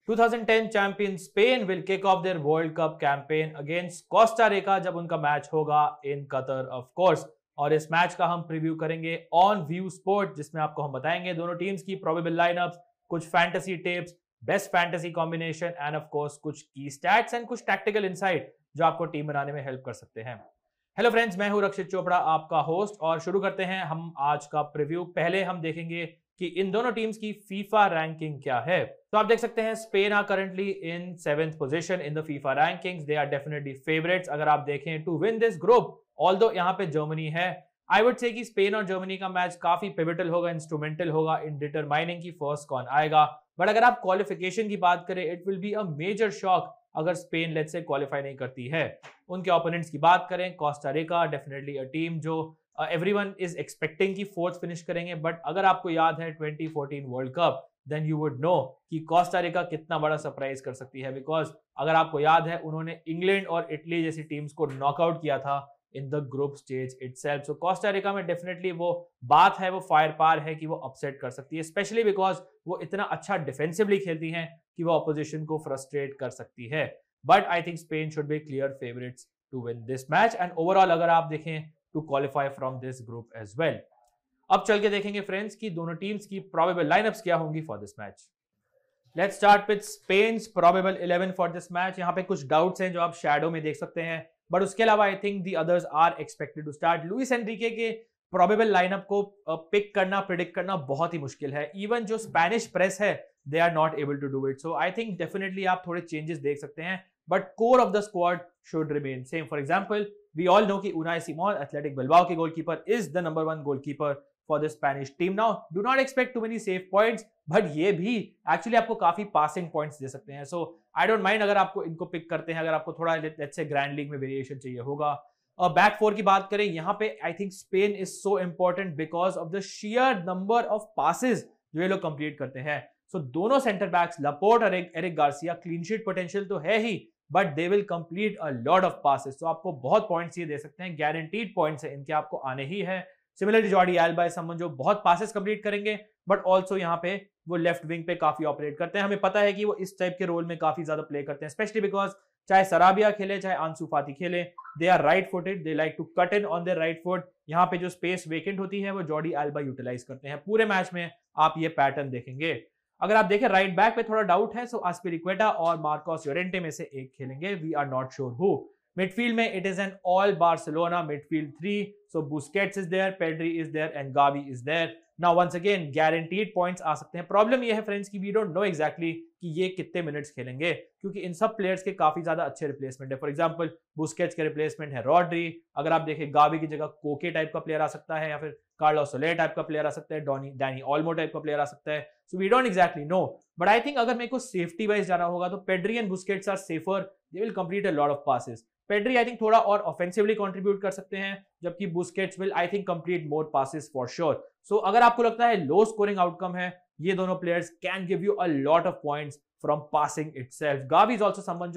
2010 champion Spain will kick of their world cup campaign against Costa Rica जब उनका match होगा in Qatar of course. और इस match का हम प्रीव्यू करेंगे ऑन व्यू स्पोर्ट, जिसमें आपको हम बताएंगे दोनों टीम्स की प्रोबेबल लाइनअप्स, कुछ fantasy tips, best fantasy combination end of course कुछ की स्टैट्स एंड कुछ टैक्टिकल इनसाइट जो आपको टीम बनाने में हेल्प कर सकते हैं। हेलो फ्रेंड्स, मैं हूं रक्षित चोपड़ा, आपका होस्ट, और शुरू करते हैं हम आज का प्रीव्यू। पहले हम देखेंगे कि इन दोनों टीम्स की फीफा रैंकिंग क्या है। तो आप देख सकते हैं Spain are currently in 7th position in the FIFA rankings. They are definitely favourites अगर आप देखें to win this group, although यहाँ पे जर्मनी है। आई वुड से कि स्पेन और जर्मनी का मैच काफी पिवटल होगा, इंस्ट्रूमेंटल होगा इन डिटरमाइनिंग की फर्स्ट कौन आएगा। बट अगर आप क्वालिफिकेशन की बात करें, it will be a major shock अगर स्पेन लेट्स से क्वालिफाई नहीं करती है। उनके ओपोनेंट्स की बात करें, Costa Rica definitely a team जो एवरीवन इज एक्सपेक्टिंग कि फोर्थ फिनिश करेंगे। बट अगर आपको याद है 2014 world cup, then you would know कि कोस्टा रिका कितना बड़ा सरप्राइज कर सकती है। बिकॉज अगर आपको याद है, उन्होंने इंग्लैंड और इटली जैसी टीम्स को नॉकआउट किया था in the group stage itself. So Costa Rica में डेफिनेटली वो बात है, वो फायर पार है कि वो अपसेट कर सकती है, स्पेशली बिकॉज वो इतना अच्छा डिफेंसिवली खेलती हैं कि वो ऑपोजिशन को फ्रस्ट्रेट कर सकती है। But I think Spain should be clear favourites to win this match and overall अगर आप देखें to qualify from this group as well. अब चल के देखेंगे फ्रेंड्स कि दोनों टीम्स की प्रोबेबल लाइनअप्स क्या होंगी for this match. Let's start with spans probable 11 for this match. यहाँ पे कुछ डाउट्स हैं जो आप शैडो में देख सकते हैं, बट उसके अलावा I think the others are expected to start. Luis Enrique के प्रोबेबल लाइनअप को पिक करना, प्रिडिक्ट करना बहुत ही मुश्किल है। इवन जो स्पेनिश प्रेस है, they are not able to do it. So I think definitely आप थोड़े चेंजेस देख सकते हैं, but core of the squad should remain same. For example, we all know कि उनाई सिमोन एथलेटिक बिल्बाओ के goalkeeper is the number 1 goalkeeper for the Spanish team. Now, do not expect too many save points, but ये भी actually आपको काफी passing points दे सकते हैं. So, I don't mind अगर आपको इनको पिक करते हैं, अगर आपको थोड़ा let's say ग्रैंड लीग में वेरिएशन चाहिए होगा। बैक फोर की बात करें, यहाँ पे I think Spain is so important because of the sheer number of passes जो ये लोग कंप्लीट करते हैं। सो दोनों सेंटर बैक्स लपोर्ट और Eric Garcia, clean sheet potential तो है ही, but they will complete a lot of passes. तो आपको बहुत पॉइंट्स ये दे सकते हैं, गारंटीड पॉइंट्स है इनके, आपको आने ही है। Similarly Jordi Elba is someone जो बहुत पासेस कंप्लीट करेंगे, बट ऑल्सो यहाँ पे वो लेफ्ट विंग पे काफी ऑपरेट करते हैं। हमें पता है कि वो इस टाइप के रोल में काफी ज्यादा प्ले करते हैं, स्पेशली बिकॉज चाहे सराबिया खेले चाहे आंसू फाती खेले, they are right footed, they like to cut in on their right foot. यहाँ पे जो स्पेस वेकेंट होती है वो जॉर्डी एल्बा यूटिलाइज करते हैं। पूरे मैच में आप ये पैटर्न देखेंगे। अगर आप देखें राइट बैक पे थोड़ा डाउट है, सो आस्पिलिक्वेटा और मार्कोस योरेंटे में से एक खेलेंगे, we are not sure who. Midfield में it is an all Barcelona midfield 3, so Busquets is there, Pedri is there and Gavi is there. Now once again guaranteed points आ सकते हैं। प्रॉब्लम ये है फ्रेंड्स कि we don't know exactly कि ये कितने minutes खेलेंगे, क्योंकि इन सब प्लेयर्स के काफी ज्यादा अच्छे रिप्लेसमेंट है। फॉर एग्जांपल बुस्केट्स के रिप्लेसमेंट है रॉड्री, अगर आप देखें गावी की जगह कोके टाइप का प्लेयर आ सकता है, या फिर कार्लोस सोलेर टाइप का प्लेयर आ सकता है, डैनी ऑल्मो टाइप का प्लेयर आ सकता है। So we don't exactly know, but I think अगर मेरे को सेफ्टी वाइज जाना होगा तो Pedri and Busquets are safer, they will complete a lot of passes. Pedri I think थोड़ा और ऑफेंसिवली कंट्रीब्यूट कर सकते हैं, जबकि Busquets will I think complete more passes for sure. So अगर आपको लगता है लो स्कोरिंग आउटकम है, ये दोनों players can give you a lot of points from passing itself. Gavi is also someone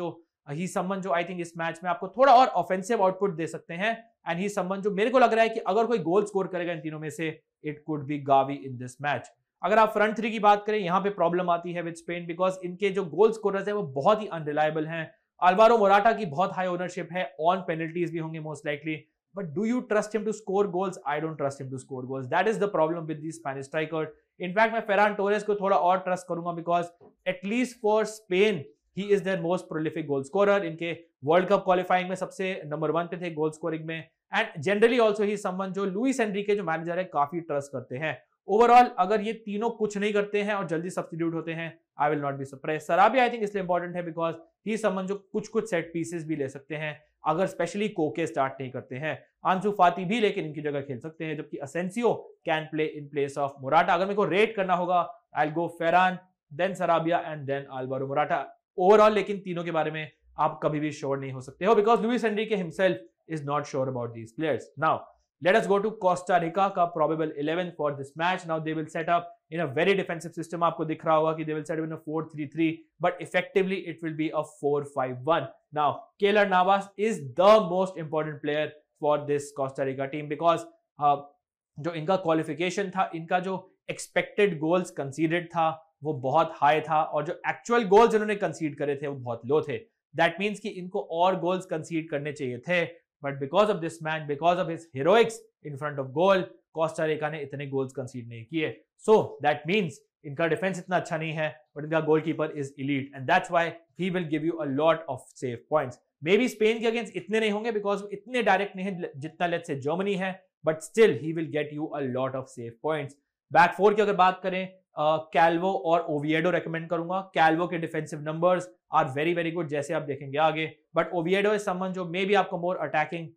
जो आई थिंक इस मैच में आपको थोड़ा और ऑफेंसिव आउटपुट दे सकते हैं, एंड ही समवन जो मेरे को लग रहा है कि अगर कोई गोल स्कोर करेगा इन तीनों में से, it could be Gavi in this match. अगर आप फ्रंट थ्री की बात करें, यहाँ पे प्रॉब्लम आती है विद स्पेन, बिकॉज इनके जो गोल स्कोरर्स है वो बहुत ही अनरिलायबल हैं। अल्वारो मोराटा की बहुत हाई ओनरशिप है, ऑन पेनल्टीज भी होंगे most likely, but do you trust him to score goals? I don't trust him to score goals. That is the problem with the Spanish striker. In fact मैं Ferran Torres को थोड़ा और trust करूंगा, because at least for Spain he is their most prolific goal scorer. इनके world cup qualifying में सबसे number 1 पे थे गोल स्कोरिंग में, and generally also he someone जो लुइस एनरिके जो मैनेजर है काफी ट्रस्ट करते हैं। ओवरऑल अगर ये तीनों कुछ नहीं करते हैं और जल्दी सब्स्टिट्यूट होते हैं, I will not be surprise. Sarabia I think इसलिए इंपॉर्टेंट है बिकॉज ही समवन जो कुछ सेट पीसेस भी ले सकते हैं अगर स्पेशली कोके स्टार्ट नहीं करते हैं। आंसू फाती भी लेकिन इनकी जगह खेल सकते हैं, जबकि Asensio can play in place of Morata. अगर मेरे को रेट करना होगा, I will go Ferran, then Sarabia and then Alvaro Morata. Overall लेकिन तीनों के बारे में आप कभी भी श्योर नहीं हो सकते हो, because Luis Enrique himself is not sure about these players. Now let us go to Costa Rica का probable 11 for this match. Now they will set up in a very defensive system. आपको दिख रहा होगा कि they will set up in a 4-3-3, but effectively it will be a 4-5-1. Now Keylor Navas is the most important player for this Costa Rica team because जो इनका qualification था, इनका जो एक्सपेक्टेड गोल्स कंसीडर्ड था, वो बहुत हाई था और जो एक्चुअल गोल्स इन्होंने कंसीड करे थे वो बहुत लो थे। दैट मीन्स कि इनको और गोल्स कंसीड करने चाहिए थे, but because of this match, because of his heroics in front of goal, Costa Rica ने इतने गोल्स कंसीड नहीं किए। सो दैट मीन्स इनका डिफेंस इतना अच्छा नहीं है, बट इनका goalkeeper is elite and that's why he will give you a lot of save points. May be Spain के अगेंस्ट इतने नहीं होंगे बिकॉज इतने डायरेक्ट नहीं है जितना लेट्स से जर्मनी है, but still he will get you a lot of save points. Back four की अगर बात करें, कैल्वो और ओविएडो रेकमेंड करूंगा। कैल्वो के defensive numbers are very very good, जैसे आप देखेंगे आगे, बट ओविएडो इज समवन जो मे बी आपको मोर अटैकिंग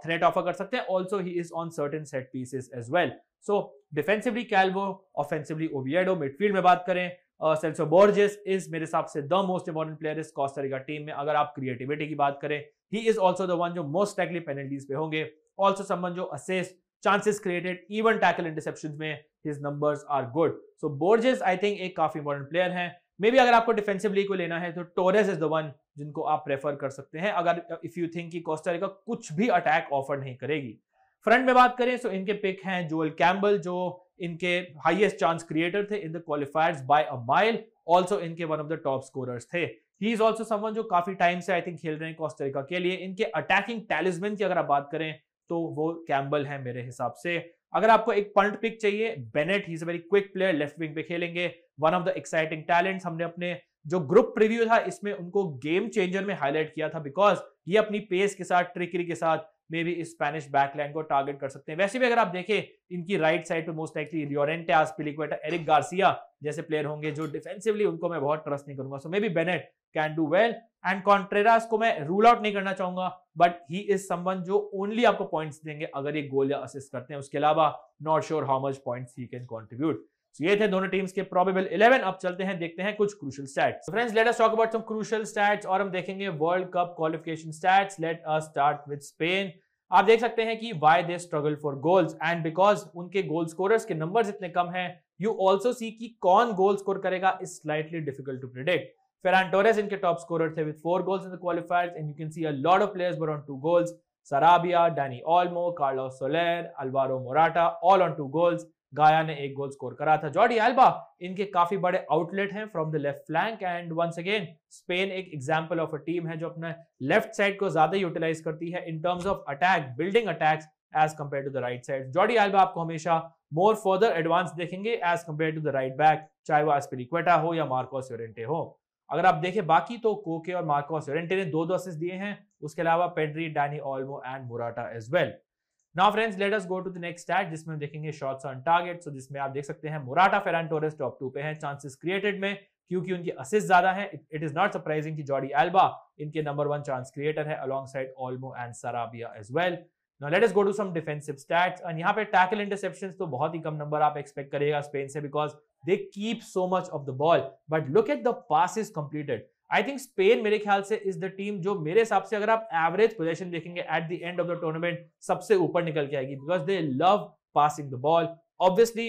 थ्रेट ऑफर कर सकते हैं। Also he is on certain set pieces as well. So defensively Calvo, offensively Oviedo. Midfield में बात करें, सेल्सो बोर्जेस इज मेरे हिसाब से द मोस्ट इंपॉर्टेंट प्लेयर इस कोस्टा रिका टीम में। अगर आप क्रिएटिविटी की बात करें, he is also the one जो मोस्ट लाइकली पेनल्टीज पे होंगे। ऑल्सो समवन जो assist, chances created, even tackle interceptions में his numbers are good. So Borges I think एक काफी इंपॉर्टेंट प्लेयर है। मे बी अगर आपको डिफेंसिवली को लेना है तो टोरेस इज द वन जिनको आप प्रेफर कर सकते हैं, अगर इफ यू थिंक कि कोस्टा रिका कुछ भी अटैक ऑफर नहीं करेगी। फ्रंट में बात करें तो इनके पिक हैं जोएल कैम्बल, जो इनके हाईएस्ट चांस क्रिएटर थे in the qualifiers by a mile. Also इनके one of the top scorers थे। ही इज ऑल्सो समवन जो काफी टाइम से आई थिंक खेल रहे हैं कोस्टा रिका के लिए। इनके अटैकिंग टैलिस्मैन की अगर आप बात करें तो वो कैम्बल है मेरे हिसाब से। अगर आपको एक पंट पिक चाहिए, Bennett, he is a very quick player, left wing पे खेलेंगे, one of the exciting talents. हमने अपने जो ग्रुप प्रीव्यू था इसमें उनको गेम चेंजर में हाईलाइट किया था बिकॉज ये अपनी पेस के साथ, ट्रिकरी के साथ मे बी स्पेनिश बैकलाइन को टारगेट कर सकते हैं। वैसे भी अगर आप देखें इनकी राइट साइड पे most likely Llorente, Azpilicueta, Eric Garcia जैसे प्लेयर होंगे जो डिफेंसिवली उनको मैं बहुत ट्रस्ट नहीं करूंगा। So maybe Bennett can do well and Contreras को मैं रूल आउट नहीं करना चाहूंगा, बट ही इज समवन जो ओनली आपको पॉइंट्स देंगे अगर ये गोल या असिस्ट करते हैं। उसके अलावा not sure how much points he can contribute. So, ये थे दोनों टीम्स के प्रोबेबल 11। अब चलते हैं, देखते हैं कुछ crucial stats. Friends, let us talk about some crucial stats और हम देखेंगे world cup qualification stats. Let us start with Spain. आप देख सकते हैं कि why they struggle for goals and because उनके गोल स्कोरर्स के नंबर्स इतने कम हैं, यू आल्सो सी कि कौन गोल स्कोर करेगा is slightly difficult to predict. Ferran Torres इनके टॉप स्कोरर थे with 4 goals in the qualifiers and you can see a lot of players were on 2 goals. Sarabia, Dani Olmo, Carlos Soler, Alvaro Morata all on 2 goals. गाया ने 1 goal score करा था। Jordi Alba इनके काफी बड़े outlet हैं from the left flank and once again Spain एक example of a team है जो अपने लेफ्ट साइड को ज्यादा यूटिलाइज करती है in terms of attack, building attacks as compare to the right side. Jordi Alba आपको हमेशा मोर फर्दर एडवांस देखेंगे as compare to the right back, चाहे वो एस्पिलिक्वेटा हो या मार्कोस योरेंटे हो। अगर आप देखें बाकी तो कोके और मार्कोस योरेंटे ने 2-2 असिस्ट दिए हैं, उसके अलावा Pedri, Dani Olmo and Morata as well. Now friends, let us go to the next stat जिसमें हम देखेंगे शॉट्स ऑन टारगेट। सो जिसमें आप देख सकते हैं मोराटा, फेरान टोरेस टॉप 2 पे हैं चांसेस क्रिएटेड में क्योंकि उनकी असिस्ट ज्यादा है। इट इज नॉट सरप्राइजिंग कि जॉर्डी एल्बा इनके नंबर 1 चांस क्रिएटर है alongside Olmo and Sarabia as well. Now let us go to some defensive stats and यहाँ पे टैकल इंटरसेप्शंस तो बहुत ही कम नंबर आप एक्सपेक्ट करिएगा स्पेन से because they keep so much of the ball, but look at the passes completed. I think Spain मेरे ख्याल से इज द टीम जो मेरे हिसाब से अगर आप एवरेज पोजीशन देखेंगे at the end of the tournament सबसे ऊपर निकल के आएगी because they love passing the ball. Obviously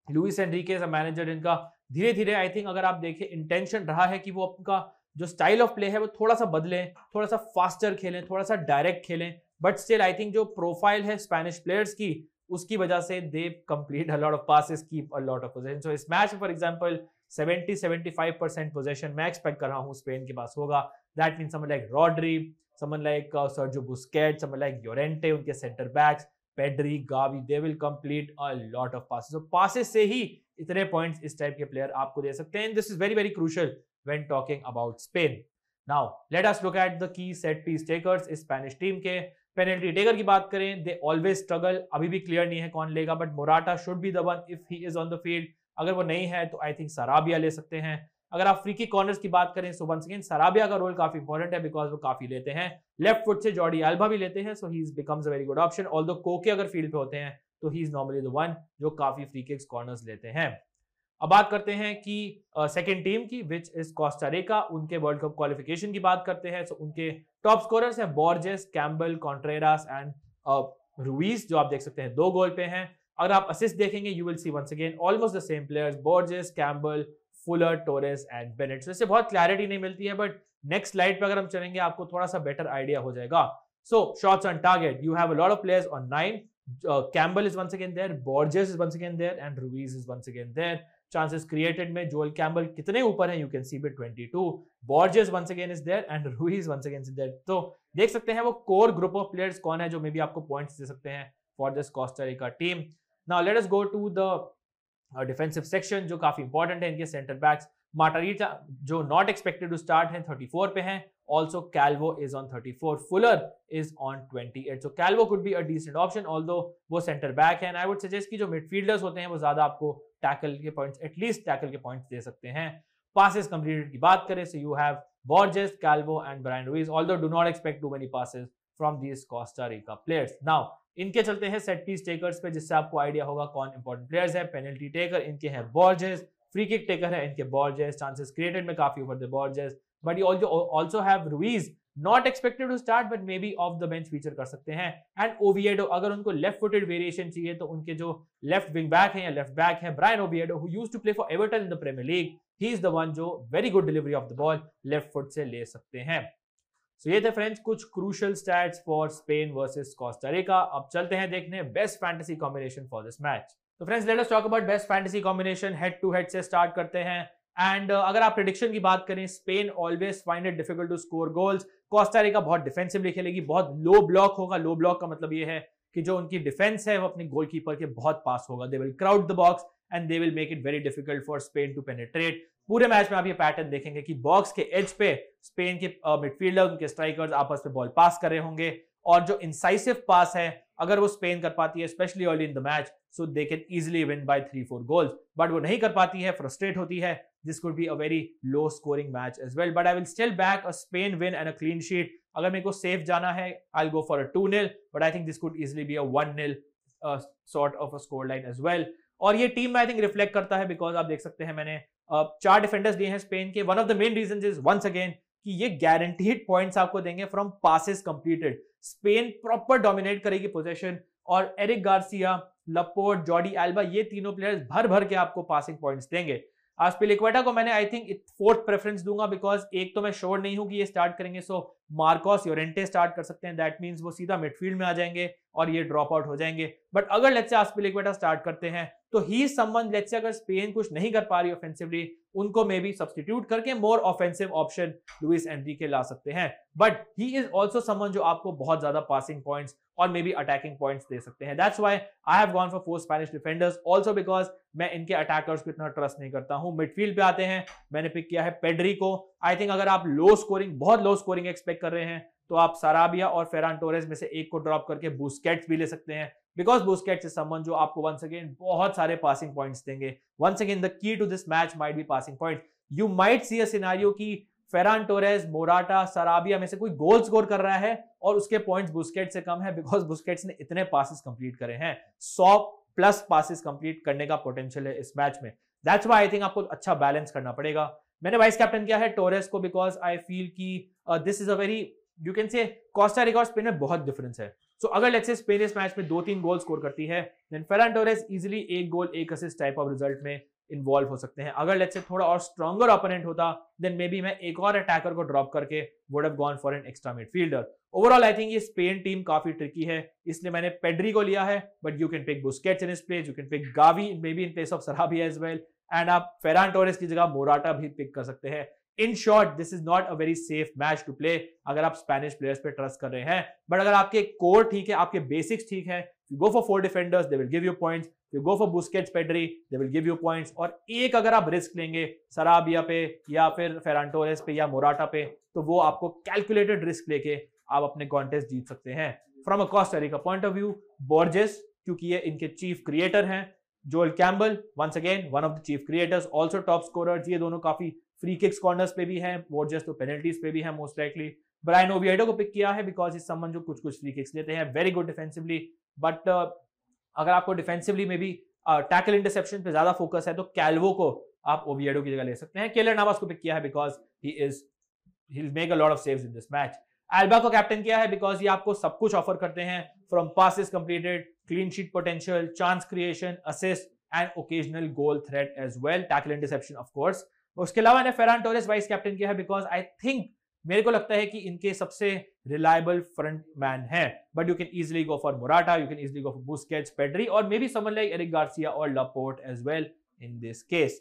Luis Enrique as a manager इनका धीरे धीरे आई थिंक अगर आप देखें इंटेंशन रहा है कि वो अपना जो स्टाइल ऑफ प्ले है वो थोड़ा सा बदलें, थोड़ा सा फास्टर खेलें, थोड़ा सा डायरेक्ट खेलें, बट स्टिल आई थिंक जो प्रोफाइल है स्पेनिश प्लेयर्स की उसकी वजह से they complete a lot of passes, keep a lot of possession. So इस मैच में फॉर एग्जांपल 70-75% पोजीशन मैं एक्सपेक्ट कर रहा हूं स्पेन के पास होगा। That means someone like Rodri, someone like Sergio Busquets, someone like Llorente, उनके centre backs Pedri, Gavi, they will complete a lot of passes. So passes से ही इतने पॉइंट्स इस टाइप के प्लेयर आपको दे सकते हैं। This is very very crucial when talking about Spain. Now let us look at the key set piece takers इस Spanish team के। पेनल्टी टेकर की बात करें, दे ऑलवेज स्ट्रगल, अभी भी क्लियर नहीं है कौन लेगा, but Morata should be the one if he is on the field. अगर वो नहीं है तो आई थिंक साराबिया ले सकते हैं। अगर आप फ्री किक कॉर्नर्स की बात करें सो वंस अगेन साराबिया का रोल काफी इंपॉर्टेंट है बिकॉज वो काफी लेते हैं। लेफ्ट फुट से जॉर्डी एल्बा भी लेते हैं, so he becomes a very good option. Although Koke अगर फील्ड पे होते हैं तो he is normally the one जो काफी फ्री किक्स कॉर्नर्स लेते हैं। अब बात करते हैं कि सेकंड टीम की विच इज कोस्टा रिका, उनके वर्ल्ड कप क्वालिफिकेशन की बात करते हैं। सो उनके टॉप स्कोरर्स हैं Borges, Campbell, Contreras and Ruiz, जो आप देख सकते हैं 2 गोल पे हैं। अगर आप असिस्ट देखेंगे you will see once again almost the same players, Borges, Campbell, Fuller, Torres and Bennett. So इससे बहुत क्लैरिटी नहीं मिलती है, बट नेक्स्ट स्लाइड पे अगर हम चलेंगे आपको थोड़ा सा बेटर आइडिया हो जाएगा। So shots on target, you have a lot of players on 9. Campbell is once again there, Borges is once again there, and Ruiz is once again there. Chances created में Joel Campbell कितने ऊपर है, you can see with 22. Borges once again is there and Ruiz once again is there. तो देख सकते हैं वो core group of players कौन है जो मे बी आपको पॉइंट्स दे सकते हैं for this Costa Rica team. Now let us go to the defensive section जो काफी इंपॉर्टेंट है. इनके सेंटर बैक्स माटारीटा जो नॉट एक्सपेक्टेड टू स्टार्ट है 34 पे हैं. Also Calvo is on 34. Fuller is on 28. So Calvo could be a decent option, although वो centre back है. And I would suggest कि जो मिडफील्डर्स होते हैं वो ज्यादा आपको टैकल के पॉइंट्स, एटलीस्ट टैकल के पॉइंट्स दे सकते हैं. पासेस कंप्लीटेड की बात करें, so you have Borges, Calvo and Brian Ruiz. Although do not expect too many passes from these Costa Rica players. Now इनके चलते हैं सेट पीस टेकर्स पे, जिससे आपको आइडिया होगा कौन इंपॉर्टेंट प्लेयर्स है. पेनल्टी टेकर इनके हैं Borges, फ्री किक टेकर है इनके Borges, चांसेस क्रिएटेड में काफी ऊपर थे Borges. But you also have Ruiz, not expected to start, but maybe off the bench feature कर सकते हैं. And Oviedo, अगर उनको left footed variation चाहिए तो उनके जो left wing back है या left back है Brian Oviedo, who used to play for Everton in the Premier League, he is the one जो very good delivery of the ball left foot से ले सकते हैं. So ये थे फ्रेंड्स कुछ crucial stats for Spain versus Costa Rica. अब चलते हैं देखने best fantasy combination for this match. तो friends let us talk about best fantasy combination. head to head से start करते हैं. एंड अगर आप प्रेडिक्शन की बात करें, Spain always find it difficult to score goals. Costa Rica बहुत डिफेंसिवली खेलेगी, बहुत लो ब्लॉक होगा. लो ब्लॉक का मतलब ये है कि जो उनकी डिफेंस है वो अपने गोलकीपर के बहुत पास होगा. They will crowd the box and they will make it very difficult for Spain to penetrate. पूरे मैच में आप ये पैटर्न देखेंगे कि बॉक्स के एज पे स्पेन के मिडफील्डर, उनके स्ट्राइकर्स आपस में बॉल पास कर रहे होंगे. और जो इंसाइसिव पास है अगर वो स्पेन कर पाती है, specially early in the match, so they can easily win bye 3-4 goals. But वो नहीं कर पाती है, फ्रस्ट्रेट होती है. This could be a very low scoring match as well, but I will still back a Spain win and a clean sheet. अगर मेरे को सेफ जाना है, I'll go for a 2-0, but I think this could easily be a 1-0 sort of a scoreline as well. और ये team में I think reflect करता है, because आप देख सकते हैं मैंने 4 डिफेंडर्स दिए हैं स्पेन के. One of the main reasons is once again कि ये guaranteed points आपको देंगे from passes completed. Spain proper dominate करेगी पोजेशन, और Eric Garcia, Laporte, Jordi Alba, ये तीनों प्लेयर्स भर भर के आपको पासिंग पॉइंट्स देंगे. आस्पिलिक्वेटा को मैंने आई थिंक 4th प्रेफरेंस दूंगा, बिकॉज एक तो मैं श्योर नहीं हूं कि ये स्टार्ट करेंगे. सो मार्कोस योरेंटे स्टार्ट कर सकते हैं. दैट मींस वो सीधा मिडफील्ड में आ जाएंगे और ये ड्रॉप आउट हो जाएंगे. बट अगर लेट्स से आस्पिलिक्वेटा स्टार्ट करते हैं तो ही समवन, लेट्स से अगर स्पेन कुछ नहीं कर पा रही ऑफेंसिवली, उनको मे बी सब्स्टिट्यूट करके मोर ऑफेंसिव ऑप्शन लुइस एनरिके ला सकते हैं. But he is also someone जो आपको बहुत ज्यादा पासिंग पॉइंट्स और मे बी अटैकिंग पॉइंट्स दे सकते हैं. That's why I have gone for 4 Spanish defenders, also because मैं इनके अटैकर्स को इतना ट्रस्ट नहीं करता हूं. मिडफील्ड पे आते हैं, मैंने पिक किया है पेड्री को. आई थिंक अगर आप लो स्कोरिंग, बहुत लो स्कोरिंग एक्सपेक्ट कर रहे हैं तो आप साराबिया और फेरान टोरेस में से एक को ड्रॉप करके बुस्केट्स भी ले सकते हैं, बिकॉज बुस्केट्स इज समवन जो आपको वंस अगेन बहुत सारे पासिंग पॉइंट्स देंगे. Once again the key to this match might be passing point. You might see a scenario कि फेरान टोरेस, मोराटा, साराबिया में से कोई गोल स्कोर कर रहा है और उसके पॉइंट्स बुस्केट्स से कम है, बिकॉज बुस्केट्स ने इतने पासेस कंप्लीट करे हैं. 100+ पासेस कंप्लीट करने का पोटेंशियल है इस मैच में. दैट्स व्हाई आई थिंक आपको अच्छा बैलेंस करना पड़ेगा. मैंने वाइस कैप्टन किया है टोरेस को, बिकॉज आई फील कि this is a very, you can say Costa Rica और स्पेन में बहुत डिफरेंस है. सो अगर लेट्स से स्पेन इस मैच में 2-3 गोल स्कोर करती है, then Ferran Torres easily 1 goal 1 assist type of result में इन्वॉल्व हो सकते हैं. अगर लेट्स से थोड़ा और स्ट्रॉन्गर ओपोनेंट होता, देन मे बी मैं एक और अटैकर को ड्रॉप करके would have gone for an extra midfielder. Overall I think ये स्पेन टीम काफी ट्रिकी है, इसलिए मैंने पेड्री को लिया है. But you can pick Busquets in his place, you can pick Gavi maybe in place of Sarabia as well, एंड आप फेरान टोरेस की जगह मोराटा भी पिक कर सकते हैं. In short, this is not a very safe match to play अगर आप स्पेनिश प्लेयर्स पे ट्रस्ट कर रहे हैं. बट अगर आपके कोर ठीक है, आपके बेसिक्स ठीक है, you go for 4 defenders, they will give you points. You go for Busquets, Pedri, they will give you points. और एक अगर आप रिस्क लेंगे सराबिया पे या फिर फेरान टोरेस पे या मोराटा पे, तो वो आपको कैलकुलेटेड रिस्क लेके आप अपने कॉन्टेस्ट जीत सकते हैं. From a Costa Rica point of view, Borges, क्योंकि ये इनके चीफ क्रिएटर हैं. Joel Campbell, once again one of the chief creators, also top scorers. ये दोनों काफी फ्री किक्स कॉर्नर्स पे भी हैं, बोर्जेस तो पेनल्टीज पे भी हैं मोस्ट लाइकली. ब्रायन ओविएडो को पिक किया है बिकॉज इस समवन जो कुछ फ्री किक्स लेते हैं, वेरी गुड डिफेंसिवली. बट अगर आपको डिफेंसिवली में भी टैकल इंटरसेप्शन पे ज्यादा फोकस है तो कैल्वो को आप ओविएडो की जगह ले सकते हैं. केलर नावास को पिक किया है because he will make a lot of saves in this match. Elba को कैप्टन किया है बिकॉज ये आपको सब कुछ ऑफर करते हैं, from passes completed, clean sheet potential, chance creation, assist and occasional goal threat as well, tackle interception of course. उसके अलावा मैंने फेरान टोरेस वाइस कैप्टन किया है बिकॉज आई थिंक, मेरे को लगता है कि इनके सबसे रिलायबल फ्रंट मैन है. But you can easily go for Morata, you can easily go for Busquets, Pedri, और maybe someone like Eric Garcia और Laporte as well. in this case.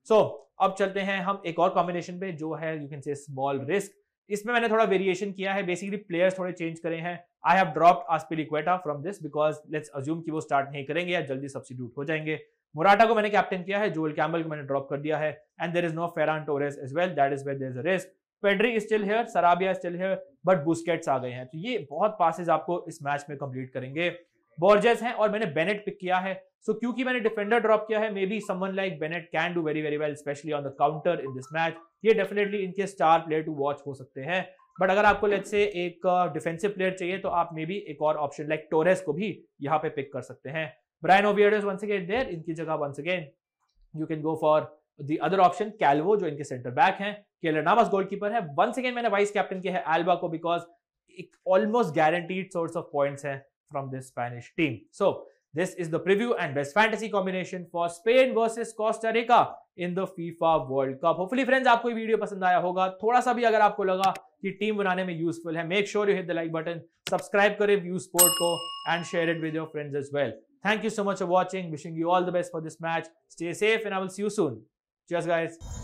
So अब चलते हैं हम एक और कॉम्बिनेशन पे जो है you can say small risk. इसमें मैंने थोड़ा वेरिएशन किया है, बेसिकली प्लेयर्स थोड़े चेंज करे हैं. I have dropped Azpilicueta from this because let's assume कि वो स्टार्ट नहीं करेंगे या जल्दी सब्स्टिट्यूट हो जाएंगे. मोराटा को मैंने कैप्टन किया है, जोएल कैम्बल को मैंने ड्रॉप कर दिया है, and there is no Ferran Torres as well, that is where there is a risk. Pedri is still here, Sarabia still here, but Busquets आ गए हैं, तो ये बहुत पासेस आपको इस मैच में कंप्लीट करेंगे. बोर्जेस हैं और मैंने बेनेट पिक किया है. सो क्योंकि मैंने डिफेंडर ड्रॉप किया है, may be someone like Bennett can do very very well specially on the counter in this match. ये डेफिनेटली इनके स्टार प्लेयर टू वॉच हो सकते हैं. बट अगर आपको लेट्स से एक डिफेंसिव प्लेयर चाहिए तो आप मे बी एक और ऑप्शन लाइक टोरेस को भी यहाँ पे पिक कर सकते हैं. Bryan Oviedo is once again there, इनकी जगह once again you can go for the other option Calvo जो इनके सेंटर बैक हैं. केलर नावास गोलकीपर है. वंस अगेन मैंने वाइस कैप्टन किया है एल्बा को बिकॉज एक almost guaranteed source of points है from this Spanish team. So this is the preview and best fantasy combination for Spain versus Costa Rica in the FIFA World Cup. Hopefully friends आपको ये video पसंद आया होगा. थोड़ा सा भी अगर आपको लगा कि टीम बनाने में यूजफुल है, make sure you hit the like button, subscribe करें व्यू स्पोर्ट को and share it with your friends as well. Thank you so much for watching. Wishing you all the best for this match. Stay safe and I will see you soon. Cheers guys.